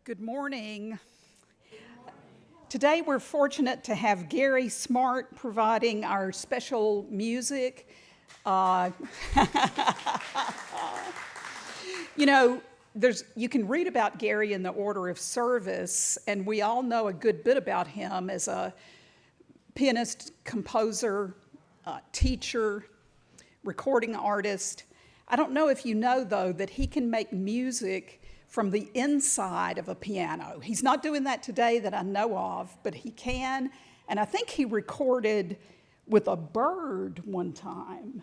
Good morning. Today we're fortunate to have Gary Smart providing our special music. You can read about Gary in the order of service, and we all know a good bit about him as a pianist, composer, teacher, recording artist. I don't know if you know, though, that he can make music from the inside of a piano. He's not doing that today that I know of, but he can. And I think he recorded with a bird one time.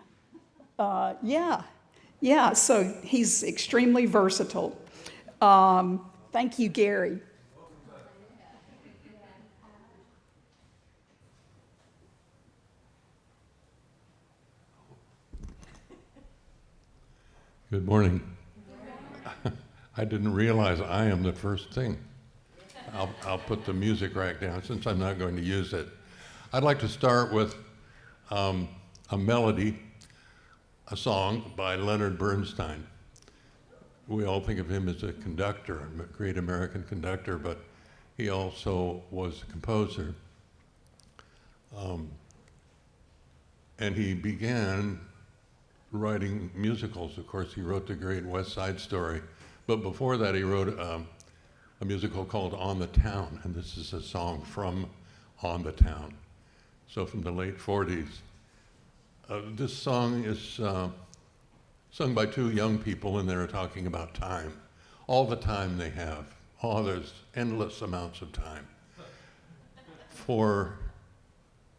So he's extremely versatile. Thank you, Gary. Good morning. I didn't realize I am the first thing. I'll put the music rack down since I'm not going to use it. I'd like to start with a melody, a song by Leonard Bernstein. We all think of him as a conductor, a great American conductor, but he also was a composer. And he began writing musicals. Of course, he wrote the great West Side Story. But before that, he wrote a musical called On the Town, and this is a song from On the Town, so from the late 40s. This song is sung by two young people, and they're talking about time, all the time they have. Oh, there's endless amounts of time.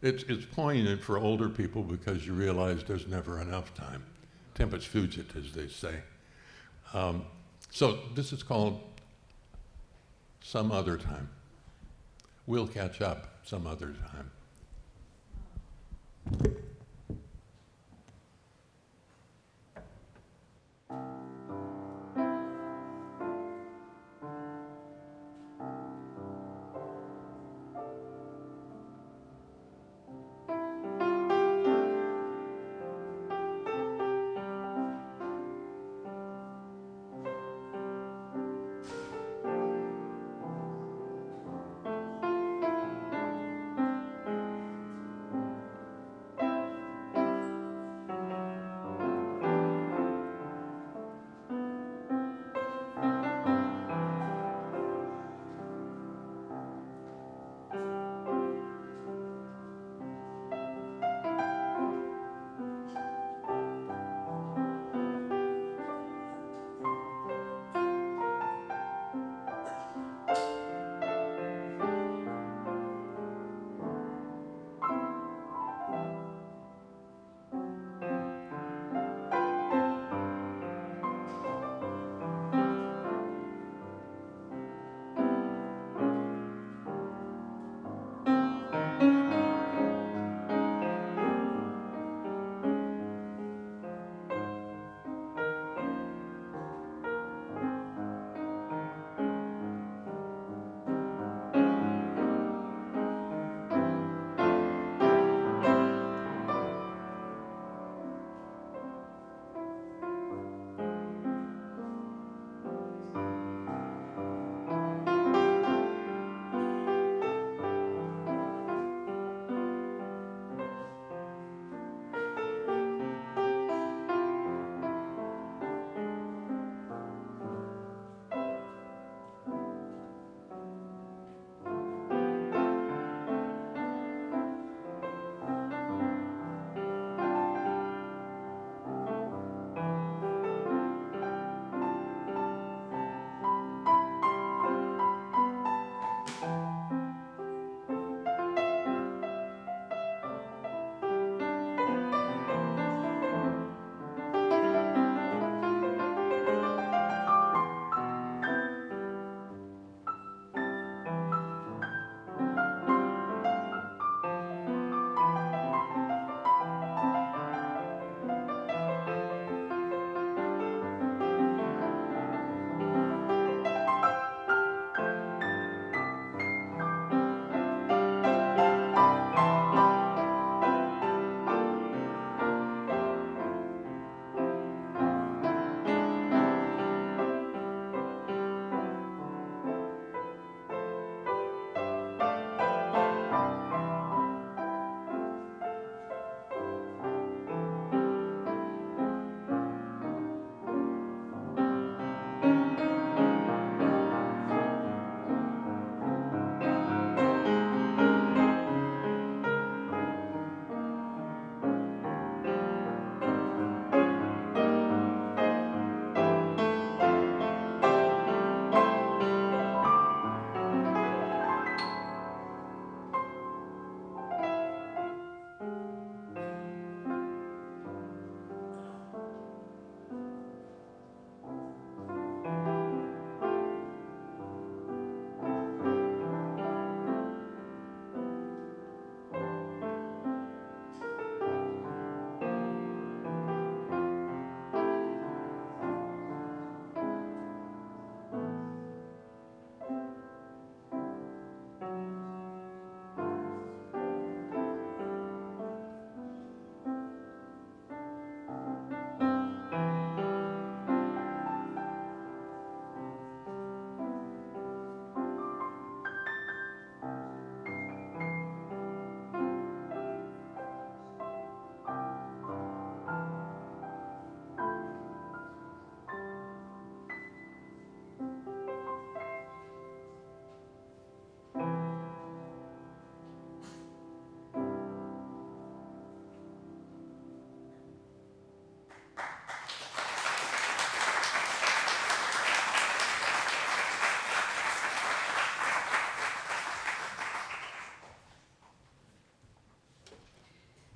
It's poignant for older people because you realize there's never enough time. Tempus fugit, as they say. So this is called Some Other Time. We'll catch up some other time.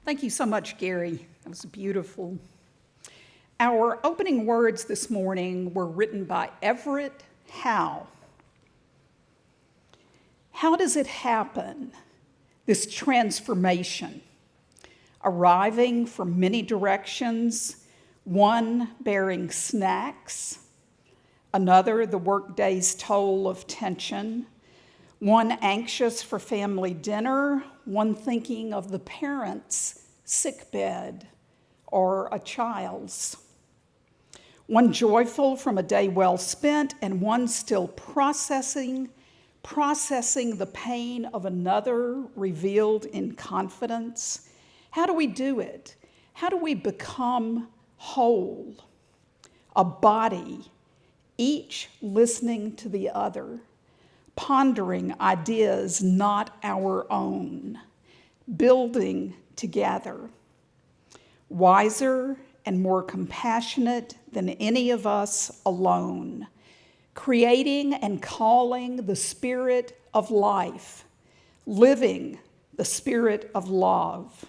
Thank you so much, Gary. That was beautiful. Our opening words this morning were written by Everett Howe. How does it happen, this transformation? Arriving from many directions, one bearing snacks, another the workday's toll of tension, one anxious for family dinner, one thinking of the parents' sickbed or a child's, one joyful from a day well spent, and one still processing the pain of another revealed in confidence. How do we do it? How do we become whole? A body, each listening to the other, pondering ideas not our own, building together, wiser and more compassionate than any of us alone, creating and calling the spirit of life, living the spirit of love,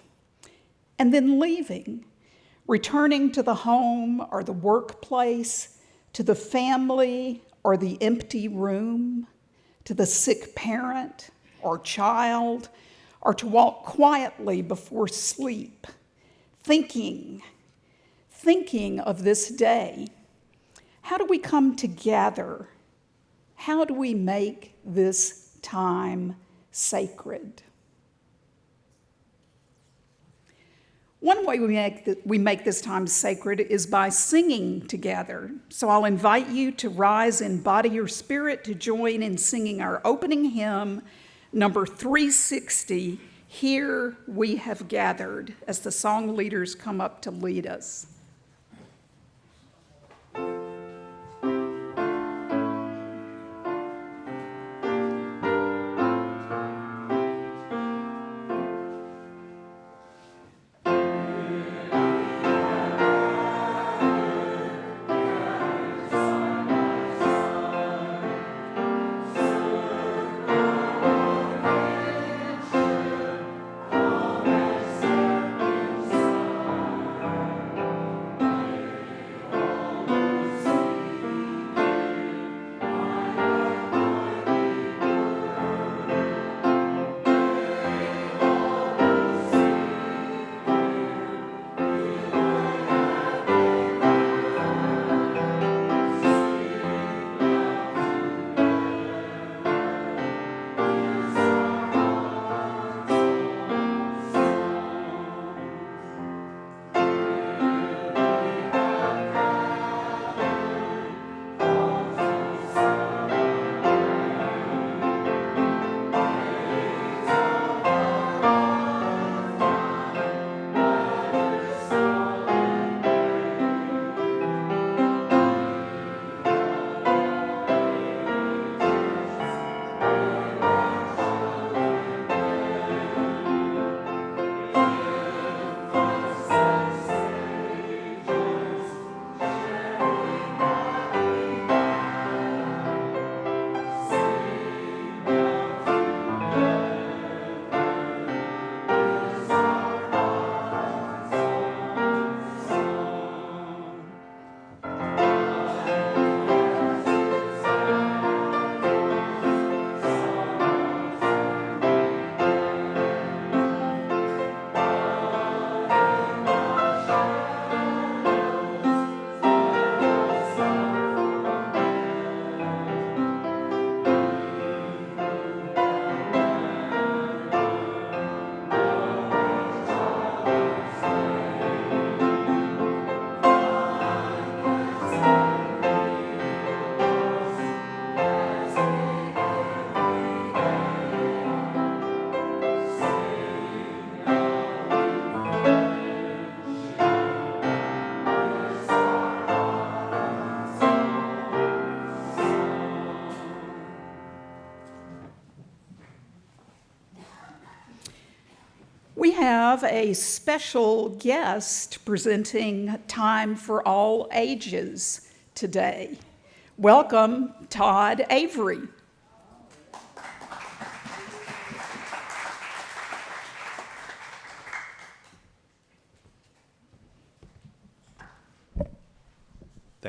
and then leaving, returning to the home or the workplace, to the family or the empty room, to the sick parent or child, or to walk quietly before sleep, thinking of this day. How do we come together? How do we make this time sacred? One way we make this time sacred is by singing together. So I'll invite you to rise in body or spirit to join in singing our opening hymn, number 360, Here We Have Gathered, as the song leaders come up to lead us. We have a special guest presenting Time for All Ages today. Welcome, Todd Avery.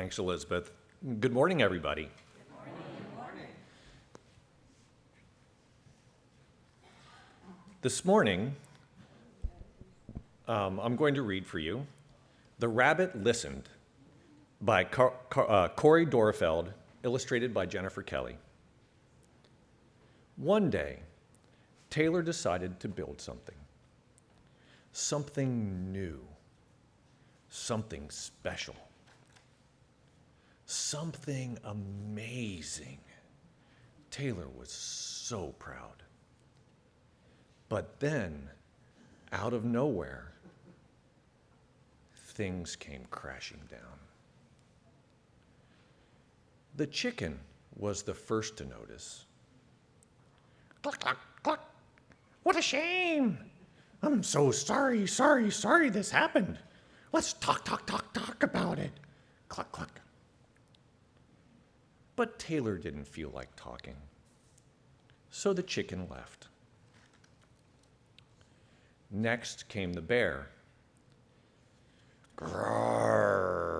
Thanks, Elizabeth. Good morning, everybody. Good morning. This morning, I'm going to read for you The Rabbit Listened by Corey Dorfeld, illustrated by Jennifer Kelly. One day, Taylor decided to build something. Something new. Something special. Something amazing. Taylor was so proud. But then, out of nowhere, things came crashing down. The chicken was the first to notice. Cluck, cluck, cluck. What a shame. I'm so sorry this happened. Let's talk about it. Cluck, cluck. But Taylor didn't feel like talking, so the chicken left. Next came the bear. Grrr,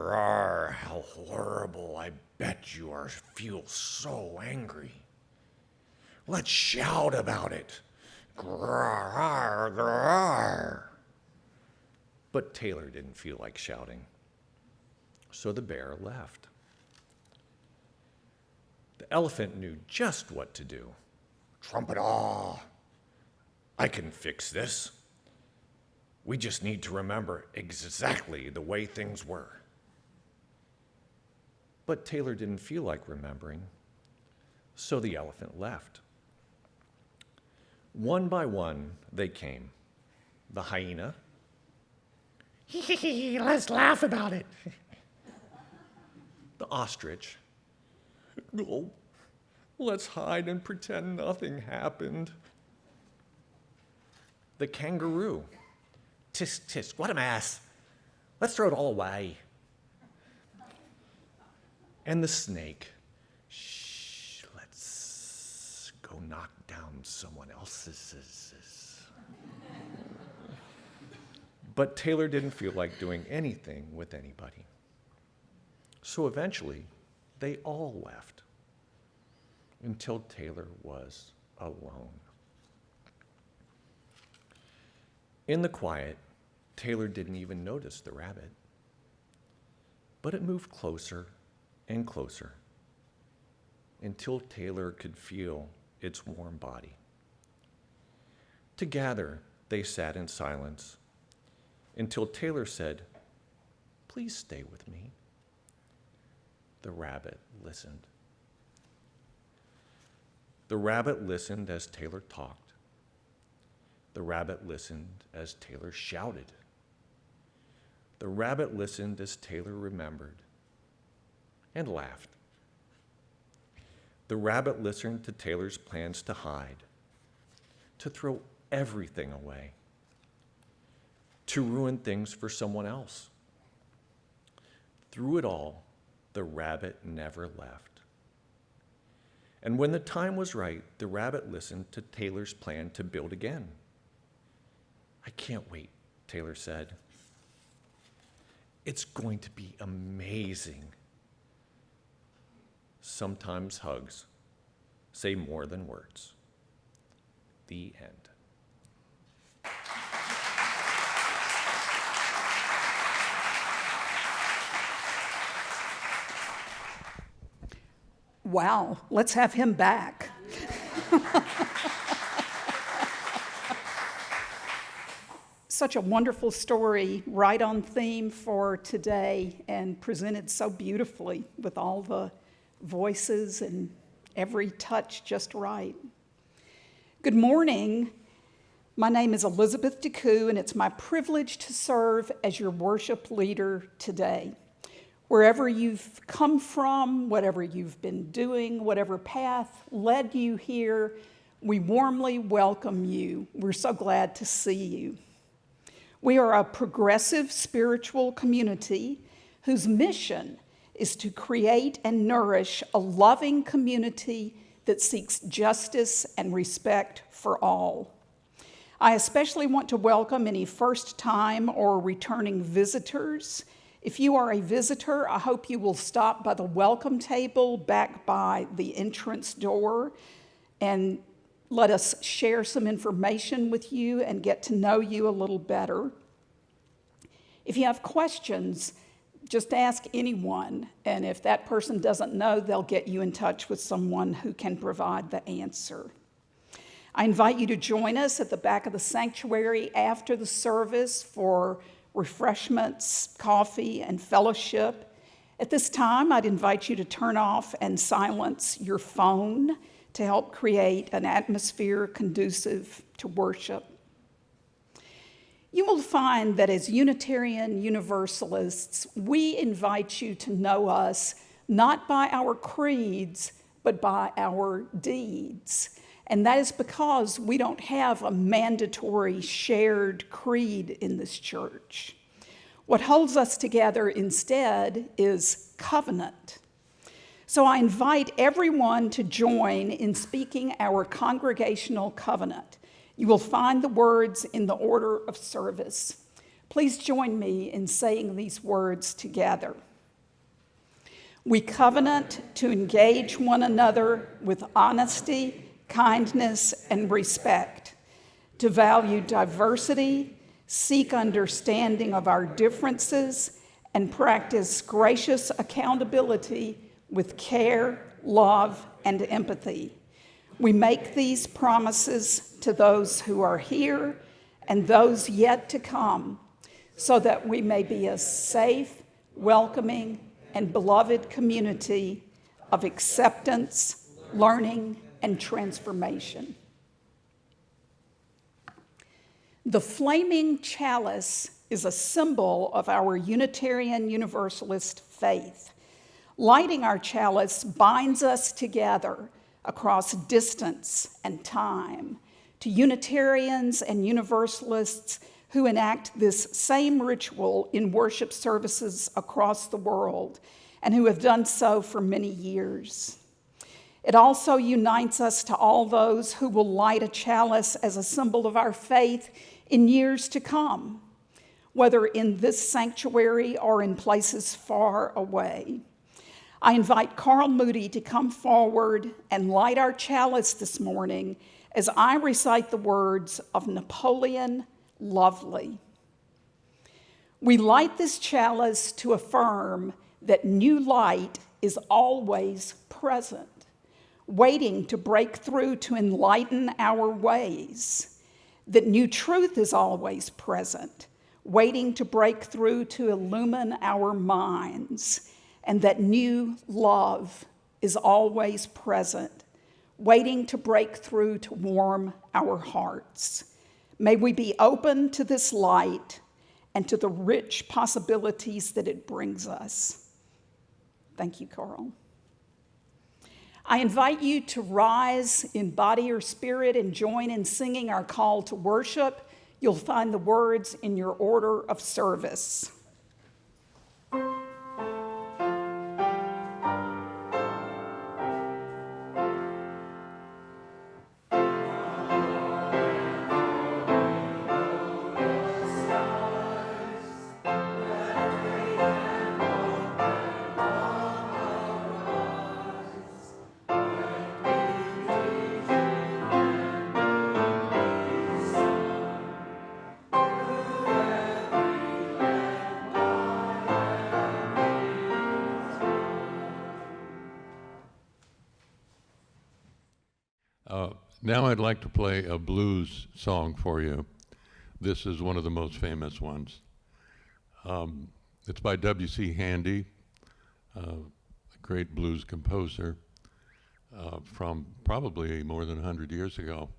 how horrible. I bet you feel so angry. Let's shout about it. Grrr, grrr. But Taylor didn't feel like shouting, so the bear left. The elephant knew just what to do. Trumpet-aw. I can fix this. We just need to remember exactly the way things were. But Taylor didn't feel like remembering, so the elephant left. One by one, they came. The hyena. Let's laugh about it. The ostrich. Oh, let's hide and pretend nothing happened. The kangaroo. Tisk, tisk, what a mess. Let's throw it all away. And the snake. Shh, let's go knock down someone else's. But Taylor didn't feel like doing anything with anybody. So eventually, they all left until Taylor was alone. In the quiet, Taylor didn't even notice the rabbit. But it moved closer and closer until Taylor could feel its warm body. Together, they sat in silence until Taylor said, "Please stay with me." The rabbit listened. The rabbit listened as Taylor talked. The rabbit listened as Taylor shouted. The rabbit listened as Taylor remembered and laughed. The rabbit listened to Taylor's plans to hide, to throw everything away, to ruin things for someone else. Through it all, the rabbit never left. And when the time was right, the rabbit listened to Taylor's plan to build again. "I can't wait," Taylor said. "It's going to be amazing." Sometimes hugs say more than words. The end. Wow, let's have him back. Such a wonderful story, right on theme for today, and presented so beautifully with all the voices and every touch just right. Good morning. My name is Elizabeth DeCoux, and it's my privilege to serve as your worship leader today. Wherever you've come from, whatever you've been doing, whatever path led you here, we warmly welcome you. We're so glad to see you. We are a progressive spiritual community whose mission is to create and nourish a loving community that seeks justice and respect for all. I especially want to welcome any first-time or returning visitors. If you are a visitor, I hope you will stop by the welcome table back by the entrance door and let us share some information with you and get to know you a little better. If you have questions, just ask anyone, and if that person doesn't know, they'll get you in touch with someone who can provide the answer. I invite you to join us at the back of the sanctuary after the service for refreshments, coffee, and fellowship. At this time, I'd invite you to turn off and silence your phone to help create an atmosphere conducive to worship. You will find that as Unitarian Universalists, we invite you to know us not by our creeds, but by our deeds. And that is because we don't have a mandatory shared creed in this church. What holds us together instead is covenant. So I invite everyone to join in speaking our congregational covenant. You will find the words in the order of service. Please join me in saying these words together. We covenant to engage one another with honesty, kindness, and respect, to value diversity, seek understanding of our differences, and practice gracious accountability with care, love, and empathy. We make these promises to those who are here and those yet to come, so that we may be a safe, welcoming, and beloved community of acceptance, learning, and transformation. The flaming chalice is a symbol of our Unitarian Universalist faith. Lighting our chalice binds us together across distance and time to Unitarians and Universalists who enact this same ritual in worship services across the world and who have done so for many years. It also unites us to all those who will light a chalice as a symbol of our faith in years to come, whether in this sanctuary or in places far away. I invite Carl Moody to come forward and light our chalice this morning as I recite the words of Napoleon Lovely. We light this chalice to affirm that new light is always present, waiting to break through to enlighten our ways, that new truth is always present, waiting to break through to illumine our minds, and that new love is always present, waiting to break through to warm our hearts. May we be open to this light and to the rich possibilities that it brings us. Thank you, Carl. I invite you to rise in body or spirit and join in singing our call to worship. You'll find the words in your order of service. Now I'd like to play a blues song for you. This is one of the most famous ones. It's by W.C. Handy, a great blues composer from probably more than 100 years ago.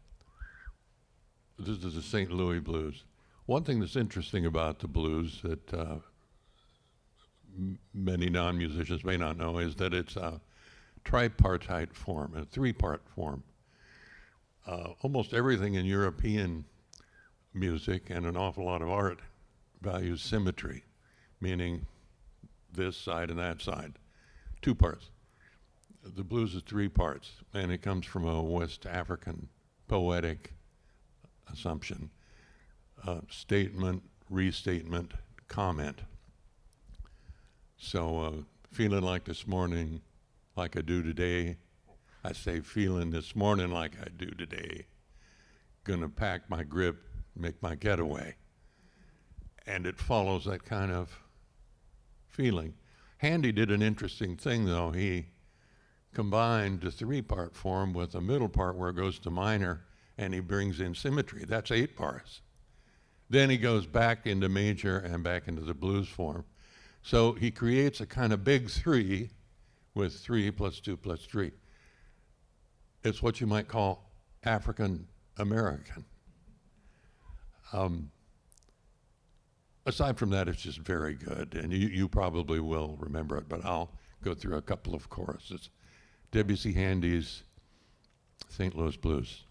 This is the St. Louis blues. One thing that's interesting about the blues that many non-musicians may not know is that it's a tripartite form, a three-part form. Almost everything in European music and an awful lot of art values symmetry, meaning this side and that side, two parts. The blues is three parts, and it comes from a West African poetic assumption, statement, restatement, comment. So feeling like this morning, like I do today. I say feeling this morning like I do today. Gonna pack my grip, make my getaway. And it follows that kind of feeling. Handy did an interesting thing though. He combined the 3-part form with a middle part where it goes to minor, and he brings in symmetry. That's 8 bars. Then he goes back into major and back into the blues form. So he creates a kind of big 3 with 3 plus 2 plus 3. It's what you might call African American. Aside from that, it's just very good, and you probably will remember it, but I'll go through a couple of choruses. Debussy Handy's St. Louis Blues.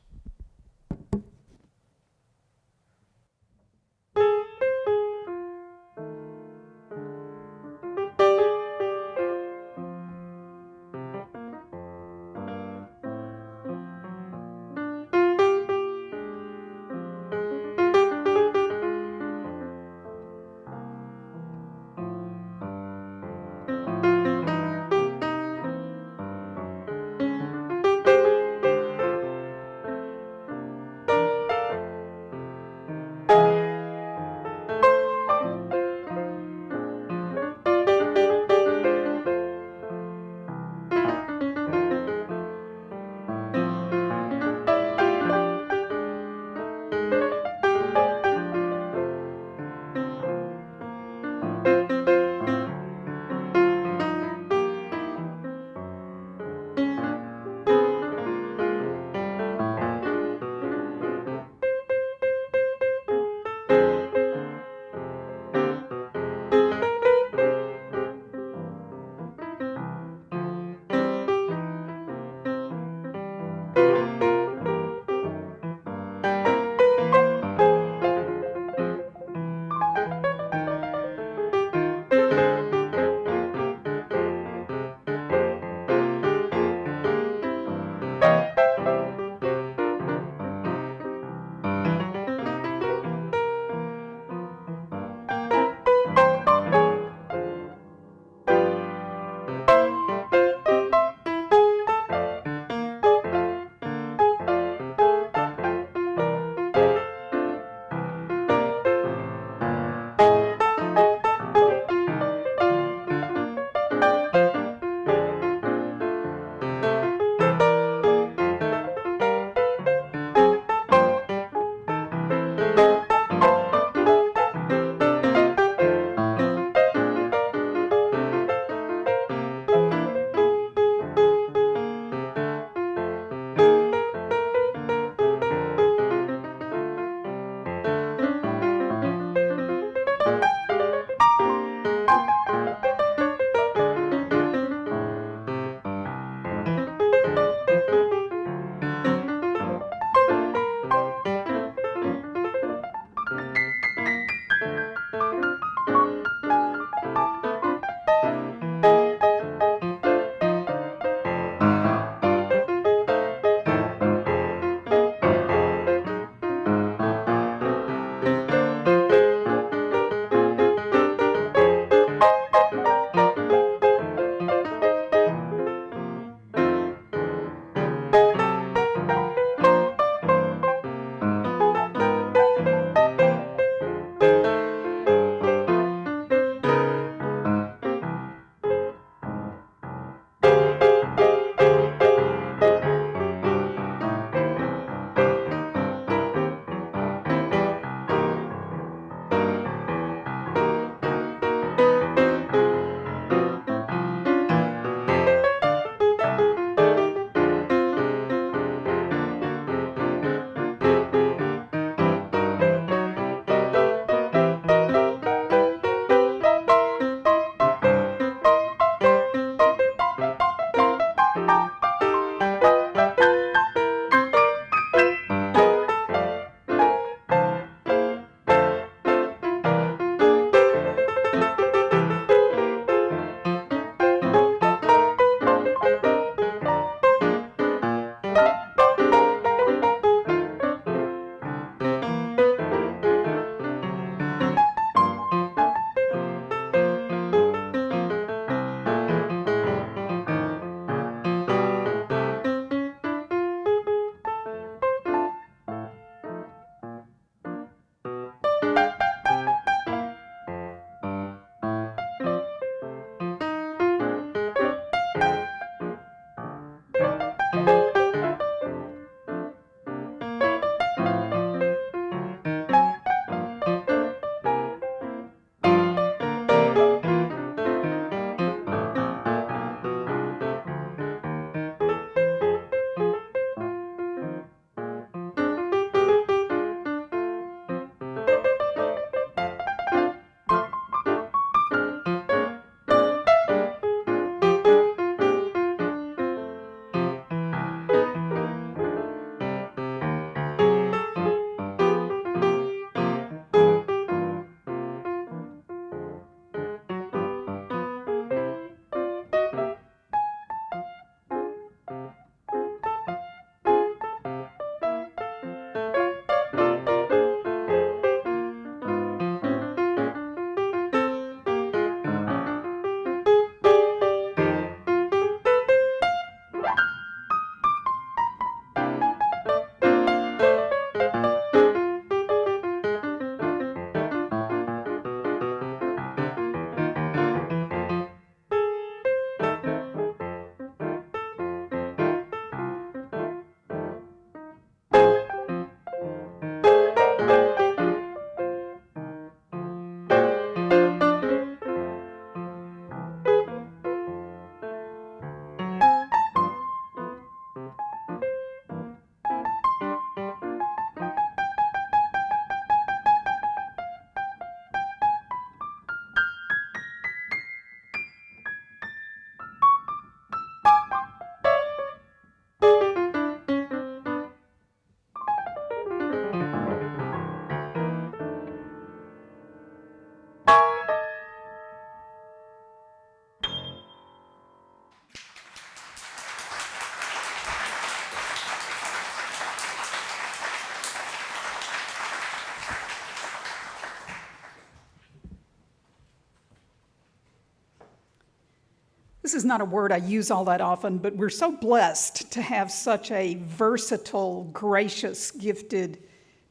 this is not a word I use all that often, but we're so blessed to have such a versatile, gracious, gifted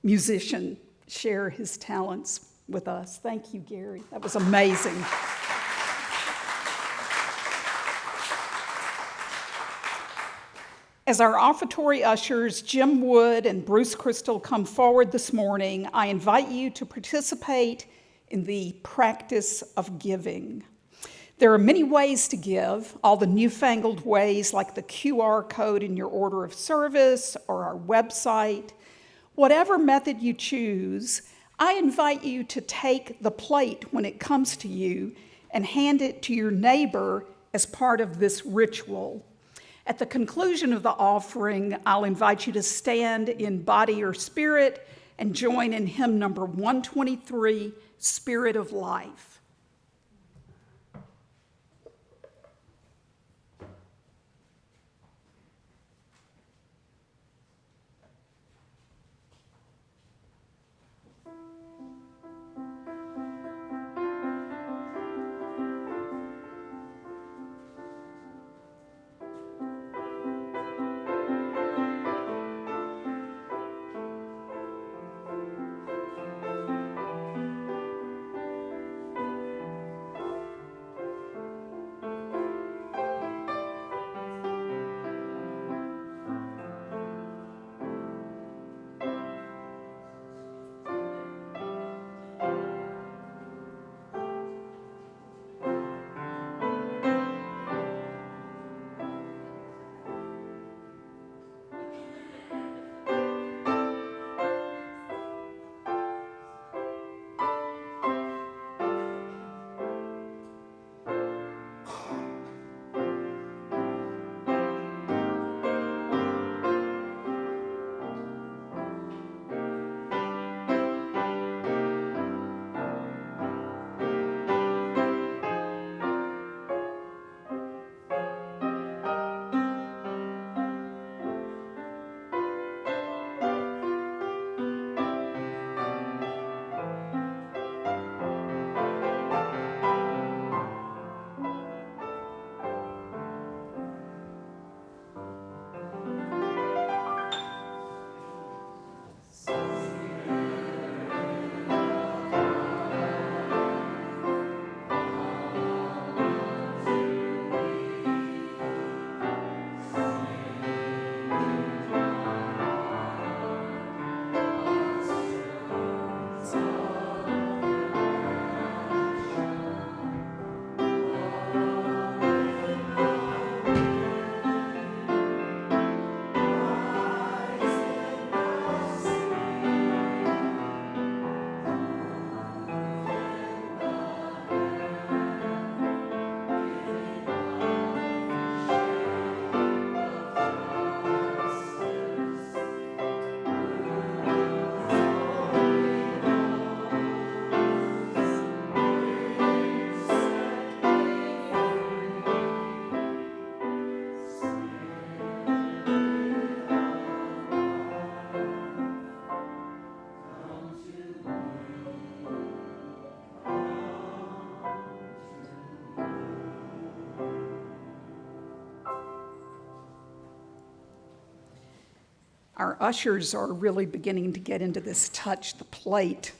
musician share his talents with us. Thank you, Gary. That was amazing. As our offertory ushers, Jim Wood and Bruce Crystal, come forward this morning, I invite you to participate in the practice of giving. There are many ways to give, all the newfangled ways like the QR code in your order of service or our website. Whatever method you choose, I invite you to take the plate when it comes to you and hand it to your neighbor as part of this ritual. At the conclusion of the offering, I'll invite you to stand in body or spirit and join in hymn number 123, Spirit of Life. Our ushers are really beginning to get into this touch the plate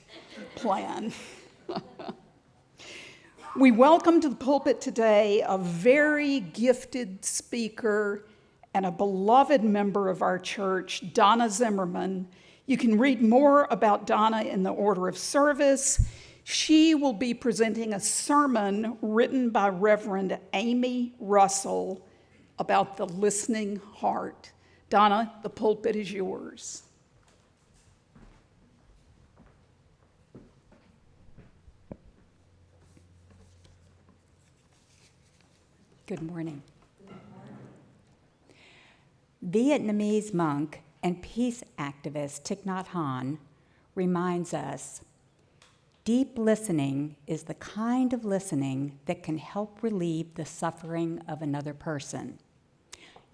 plan. We welcome to the pulpit today a very gifted speaker and a beloved member of our church, Donna Zimmerman. You can read more about Donna in the order of service. She will be presenting a sermon written by Reverend Amy Russell about the listening heart. Donna, the pulpit is yours. Good morning. Vietnamese monk and peace activist Thich Nhat Hanh reminds us, deep listening is the kind of listening that can help relieve the suffering of another person.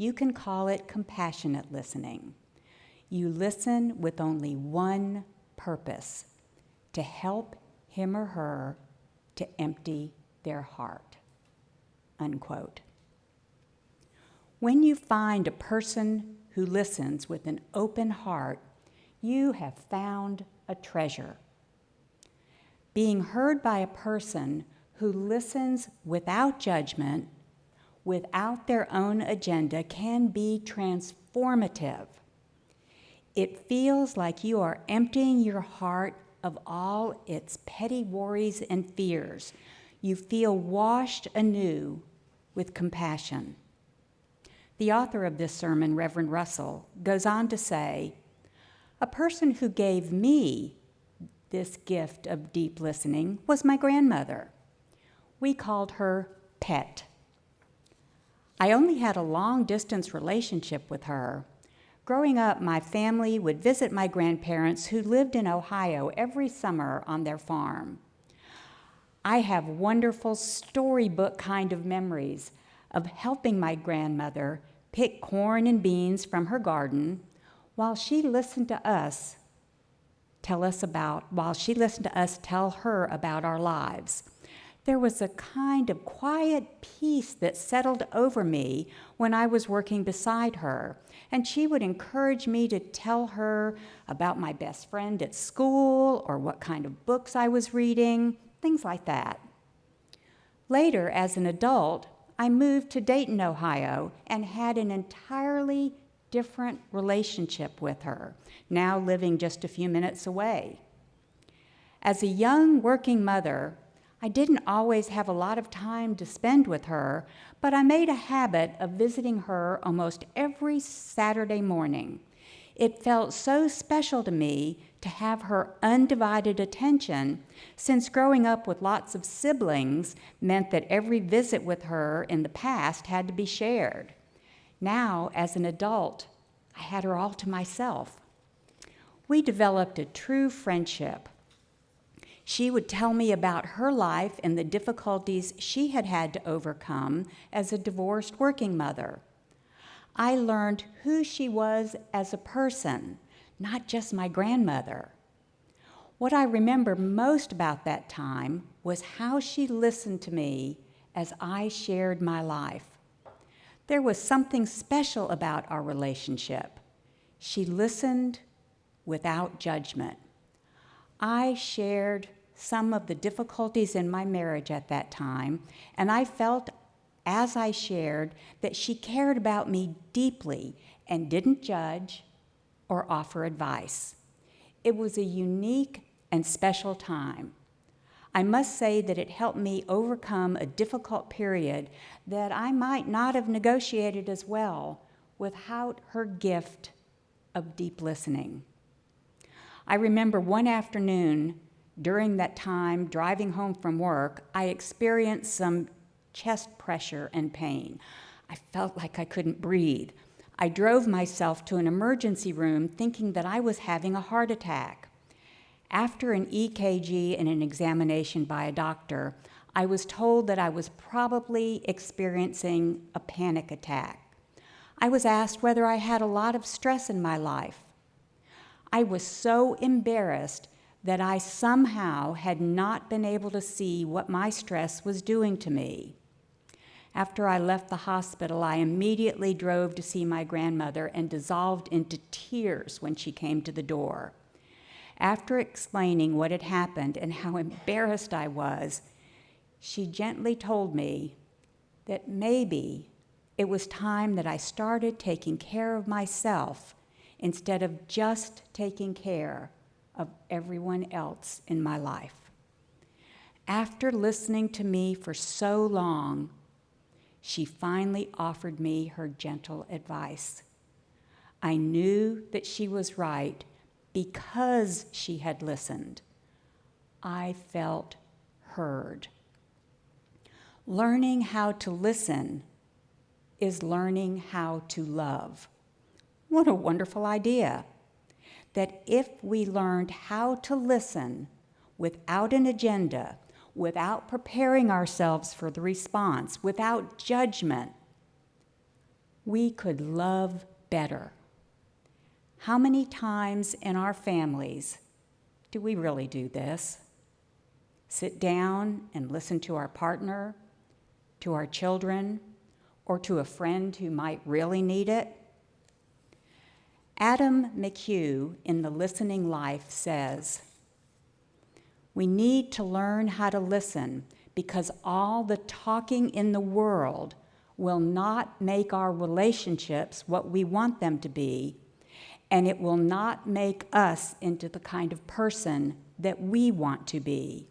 You can call it compassionate listening. You listen with only one purpose, to help him or her to empty their heart, unquote. When you find a person who listens with an open heart, you have found a treasure. Being heard by a person who listens without judgment, without their own agenda, can be transformative. It feels like you are emptying your heart of all its petty worries and fears. You feel washed anew with compassion. The author of this sermon, Reverend Russell, goes on to say, "A person who gave me this gift of deep listening was my grandmother. We called her Pet. I only had a long-distance relationship with her. Growing up, my family would visit my grandparents who lived in Ohio every summer on their farm. I have wonderful storybook kind of memories of helping my grandmother pick corn and beans from her garden while she listened to us tell her about our lives. There was a kind of quiet peace that settled over me when I was working beside her, and she would encourage me to tell her about my best friend at school or what kind of books I was reading, things like that. Later, as an adult, I moved to Dayton, Ohio, and had an entirely different relationship with her, now living just a few minutes away. As a young working mother, I didn't always have a lot of time to spend with her, but I made a habit of visiting her almost every Saturday morning. It felt so special to me to have her undivided attention, since growing up with lots of siblings meant that every visit with her in the past had to be shared. Now, as an adult, I had her all to myself. We developed a true friendship. She would tell me about her life and the difficulties she had had to overcome as a divorced working mother. I learned who she was as a person, not just my grandmother. What I remember most about that time was how she listened to me as I shared my life. There was something special about our relationship. She listened without judgment. I shared some of the difficulties in my marriage at that time, and I felt as I shared that she cared about me deeply and didn't judge or offer advice. It was a unique and special time. I must say that it helped me overcome a difficult period that I might not have negotiated as well without her gift of deep listening. I remember one afternoon during that time, driving home from work, I experienced some chest pressure and pain. I felt like I couldn't breathe. I drove myself to an emergency room thinking that I was having a heart attack. After an EKG and an examination by a doctor, I was told that I was probably experiencing a panic attack. I was asked whether I had a lot of stress in my life. I was so embarrassed that I somehow had not been able to see what my stress was doing to me. After I left the hospital, I immediately drove to see my grandmother and dissolved into tears when she came to the door. After explaining what had happened and how embarrassed I was, she gently told me that maybe it was time that I started taking care of myself instead of just taking care of everyone else in my life. After listening to me for so long, she finally offered me her gentle advice. I knew that she was right because she had listened. I felt heard. Learning how to listen is learning how to love. What a wonderful idea. That if we learned how to listen without an agenda, without preparing ourselves for the response, without judgment, we could love better. How many times in our families do we really do this? Sit down and listen to our partner, to our children, or to a friend who might really need it? Adam DeCoux in The Listening Life says, "We need to learn how to listen because all the talking in the world will not make our relationships what we want them to be, and it will not make us into the kind of person that we want to be.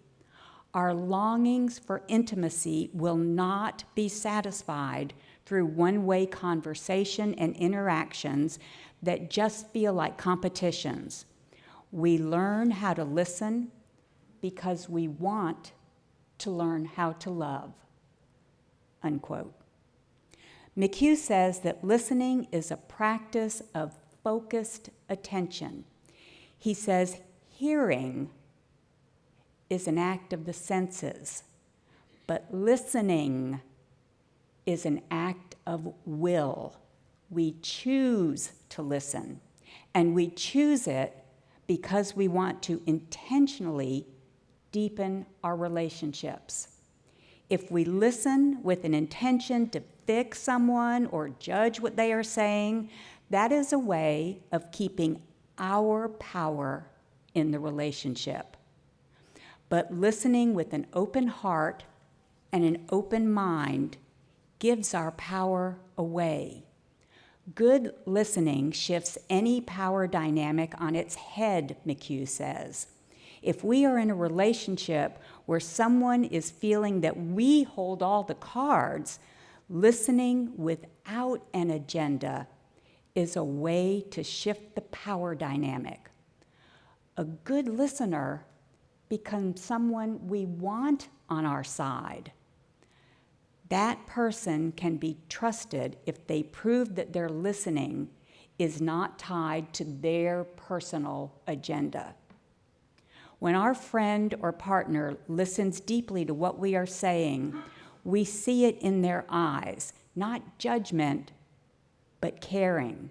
Our longings for intimacy will not be satisfied through one-way conversation and interactions that just feel like competitions. We learn how to listen because we want to learn how to love," unquote. DeCoux says that listening is a practice of focused attention. He says hearing is an act of the senses, but listening is an act of will. We choose to listen, and we choose it because we want to intentionally deepen our relationships. If we listen with an intention to fix someone or judge what they are saying, that is a way of keeping our power in the relationship. But listening with an open heart and an open mind gives our power away. Good listening shifts any power dynamic on its head, DeCoux says. If we are in a relationship where someone is feeling that we hold all the cards, listening without an agenda is a way to shift the power dynamic. A good listener becomes someone we want on our side. That person can be trusted if they prove that their listening is not tied to their personal agenda. When our friend or partner listens deeply to what we are saying, we see it in their eyes, not judgment, but caring.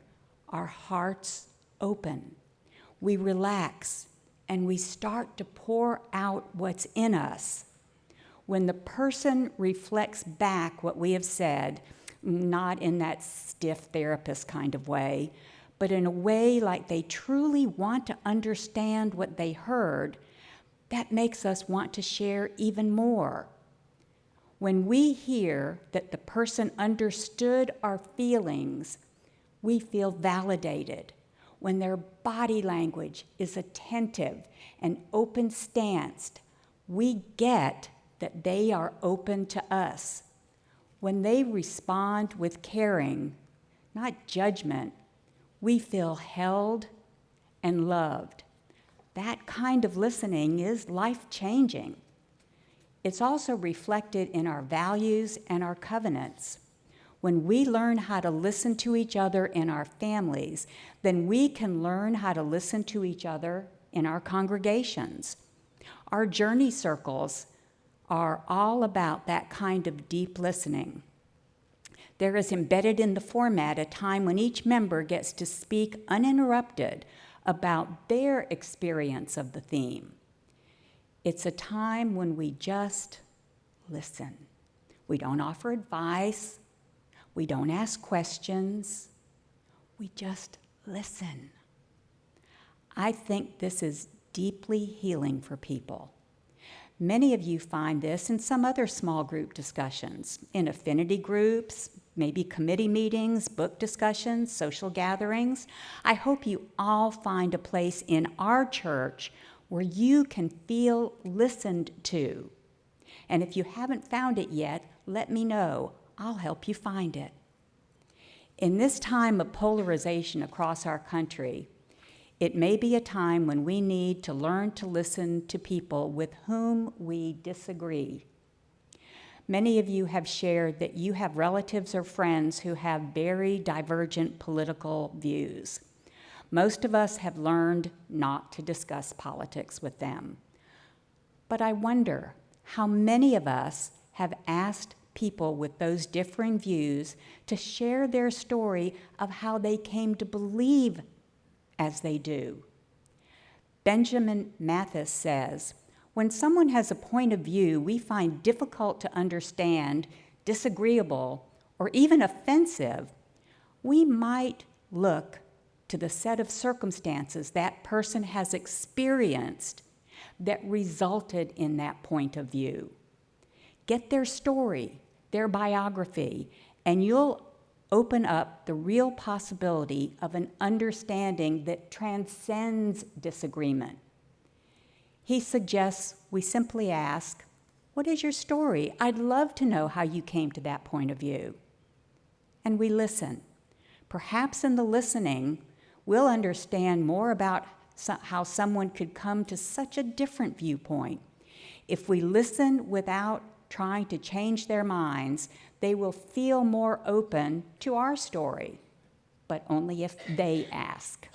Our hearts open. We relax, and we start to pour out what's in us. When the person reflects back what we have said, not in that stiff therapist kind of way, but in a way like they truly want to understand what they heard, that makes us want to share even more. When we hear that the person understood our feelings, we feel validated. When their body language is attentive and open-stanced, we get that they are open to us. When they respond with caring, not judgment, we feel held and loved. That kind of listening is life-changing. It's also reflected in our values and our covenants. When we learn how to listen to each other in our families, then we can learn how to listen to each other in our congregations. Our journey circles are all about that kind of deep listening. There is embedded in the format a time when each member gets to speak uninterrupted about their experience of the theme. It's a time when we just listen. We don't offer advice. We don't ask questions. We just listen. I think this is deeply healing for people. Many of you find this in some other small group discussions, in affinity groups, maybe committee meetings, book discussions, social gatherings. I hope you all find a place in our church where you can feel listened to. And if you haven't found it yet, let me know. I'll help you find it. In this time of polarization across our country, it may be a time when we need to learn to listen to people with whom we disagree. Many of you have shared that you have relatives or friends who have very divergent political views. Most of us have learned not to discuss politics with them. But I wonder how many of us have asked people with those differing views to share their story of how they came to believe as they do. Benjamin Mathis says, "When someone has a point of view we find difficult to understand, disagreeable, or even offensive, we might look to the set of circumstances that person has experienced that resulted in that point of view. Get their story, their biography, and you'll open up the real possibility of an understanding that transcends disagreement. He suggests we simply ask, "What is your story? I'd love to know how you came to that point of view." And we listen. Perhaps in the listening, we'll understand more about how someone could come to such a different viewpoint. If we listen without trying to change their minds, they will feel more open to our story, but only if they ask.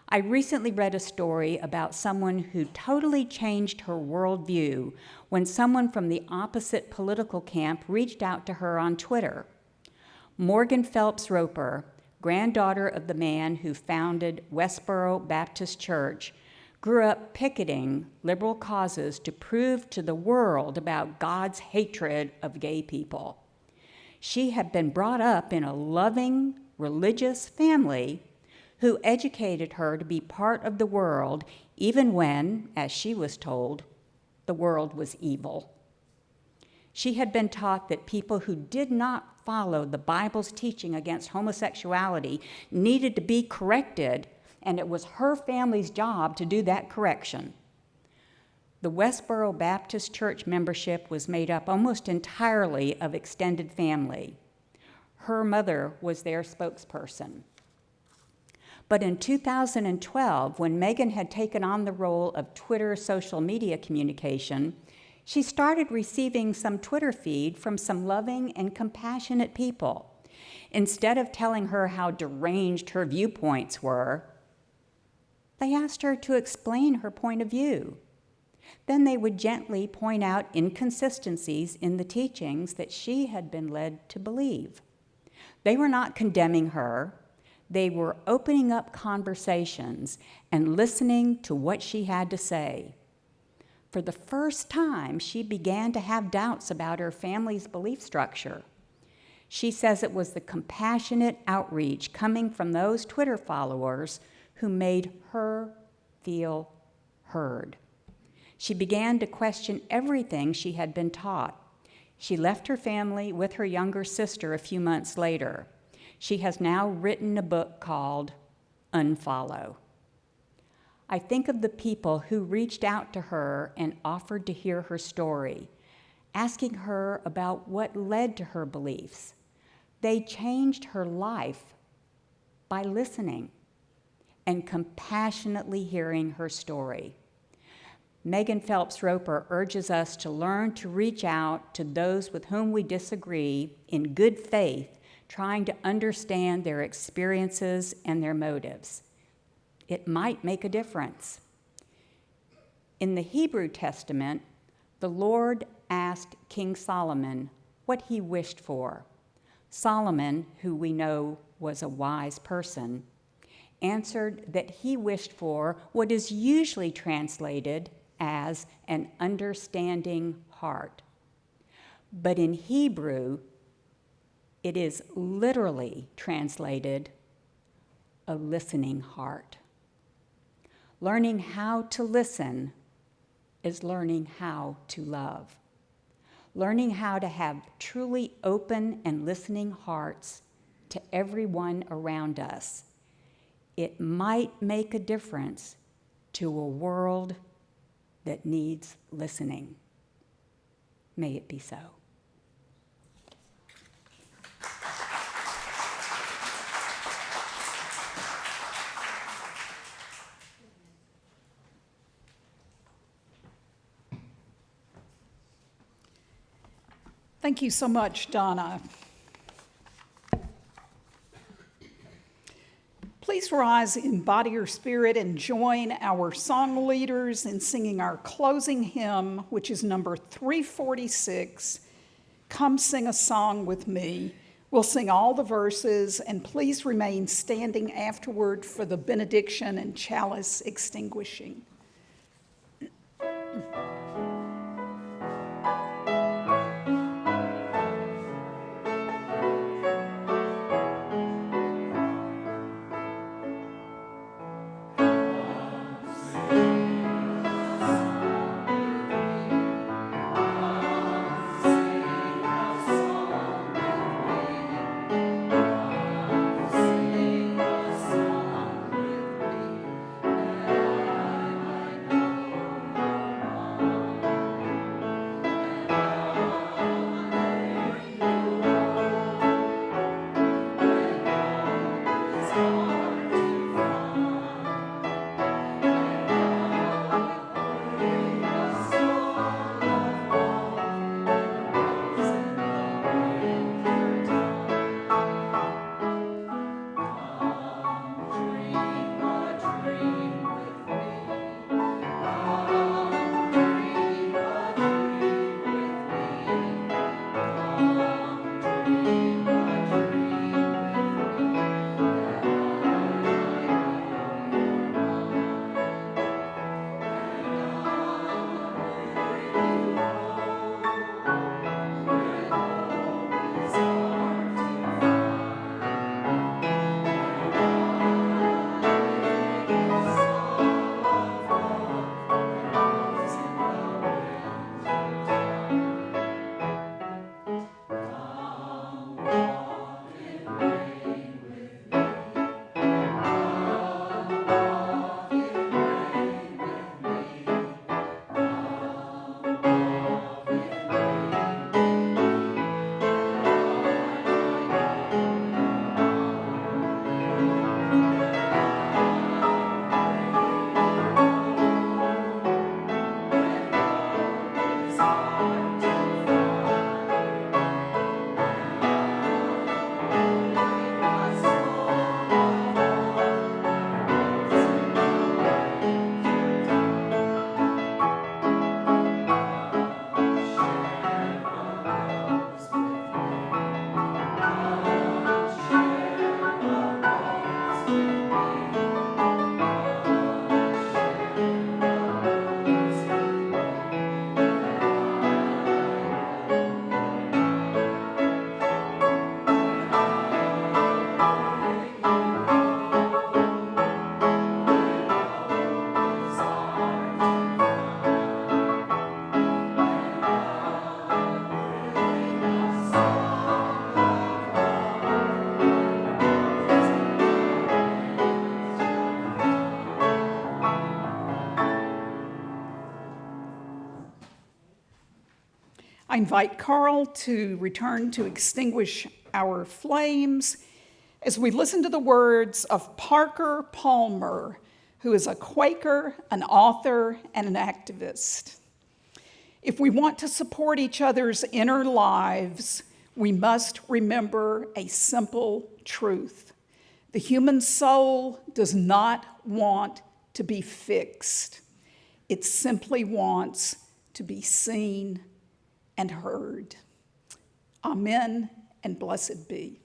I recently read a story about someone who totally changed her worldview when someone from the opposite political camp reached out to her on Twitter. Morgan Phelps Roper, granddaughter of the man who founded Westboro Baptist Church, grew up picketing liberal causes to prove to the world about God's hatred of gay people. She had been brought up in a loving, religious family who educated her to be part of the world, even when, as she was told, the world was evil. She had been taught that people who did not follow the Bible's teaching against homosexuality needed to be corrected, and it was her family's job to do that correction. The Westboro Baptist Church membership was made up almost entirely of extended family. Her mother was their spokesperson. But in 2012, when Megan had taken on the role of Twitter social media communication, she started receiving some Twitter feed from some loving and compassionate people. Instead of telling her how deranged her viewpoints were, they asked her to explain her point of view. Then they would gently point out inconsistencies in the teachings that she had been led to believe. They were not condemning her. They were opening up conversations and listening to what she had to say. For the first time, she began to have doubts about her family's belief structure. She says it was the compassionate outreach coming from those Twitter followers who made her feel heard. She began to question everything she had been taught. She left her family with her younger sister a few months later. She has now written a book called Unfollow. I think of the people who reached out to her and offered to hear her story, asking her about what led to her beliefs. They changed her life by listening and compassionately hearing her story. Megan Phelps Roper urges us to learn to reach out to those with whom we disagree in good faith, trying to understand their experiences and their motives. It might make a difference. In the Hebrew Testament, the Lord asked King Solomon what he wished for. Solomon, who we know was a wise person, answered that he wished for what is usually translated as an understanding heart. But in Hebrew, it is literally translated a listening heart. Learning how to listen is learning how to love. Learning how to have truly open and listening hearts to everyone around us. It might make a difference to a world that needs listening. May it be so. Thank you so much, Donna. Please rise in body or spirit and join our song leaders in singing our closing hymn, which is number 346, Come Sing a Song with Me. We'll sing all the verses, and please remain standing afterward for the benediction and chalice extinguishing. I invite Carl to return to extinguish our flames as we listen to the words of Parker Palmer, who is a Quaker, an author, and an activist. If we want to support each other's inner lives, we must remember a simple truth. The human soul does not want to be fixed. It simply wants to be seen and heard. Amen, and blessed be.